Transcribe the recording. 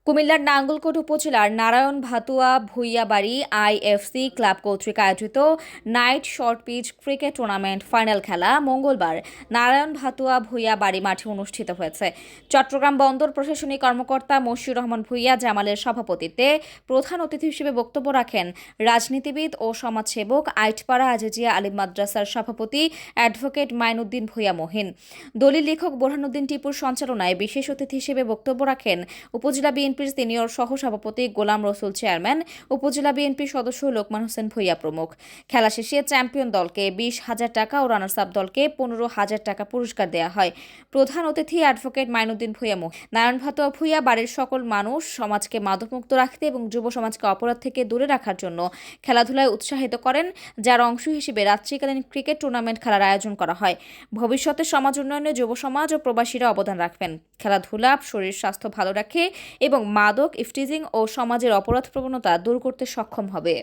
কুমিল্লার নাঙ্গলকোট উপজেলার Narayan Bhatua Bhuiyabari IFC club কর্তৃক আয়োজিত night short pitch cricket tournament final খেলা মঙ্গলবার নারায়ণ ভাতুয়া ভূঁইয়াবাড়ি মাঠে অনুষ্ঠিত হয়েছে। চট্টগ্রাম বন্দর প্রশাসনিক কর্মকর্তা মশিউর রহমান ভূঁইয়া জামালের সভাপতিত্বে প্রধান অতিথি হিসেবে বক্তব্য রাখেন রাজনীতিবিদ ও সমাজসেবক আইটপাড়া আজিজিয়া আলিম মাদ্রাসার সভাপতি অ্যাডভোকেট মাইনুদ্দিন ভূঁইয়া মহিন। দলিল লেখক বোরহানুদ্দিন টিপুর সঞ্চালনায় বিশেষ অতিথি হিসেবে বক্তব্য রাখেন উপজেলা বিএনপির সিনিয়র সহ-সভাপতি গোলাম রসুল চেয়ারম্যান, উপজেলা বিএনপির সদস্য লোকমান হোসেন ভূঁইয়া প্রমুখ। খেলা শেষে চ্যাম্পিয়ন দলকে 20,000 টাকা ও রানার্স আপ দলকে 15,000 টাকা পুরস্কার দেওয়া হয়। প্রধান অতিথি অ্যাডভোকেট মাইনুদ্দিন ভূঁইয়া নারায়ণ ভাতুয়া ভূঁইয়া বাড়ির সকল মানুষ সমাজকে মাদকমুক্ত রাখতে এবং যুব সমাজকে অপরাধ থেকে দূরে রাখার জন্য খেলাধুলায় উৎসাহিত করেন, যার অংশ হিসেবে রাত্রিকালীন ক্রিকেট টুর্নামেন্ট খেলার আয়োজন করা হয়। ভবিষ্যতে সমাজ উন্নয়নে যুব সমাজ ও প্রবাসীরা অবদান রাখবেন। খেলাধুলা শরীর স্বাস্থ্য ভালো রাখে এবং মাদক, ইফটিজিং ও সমাজের অপরাধ প্রবণতা দূর করতে সক্ষম হবে।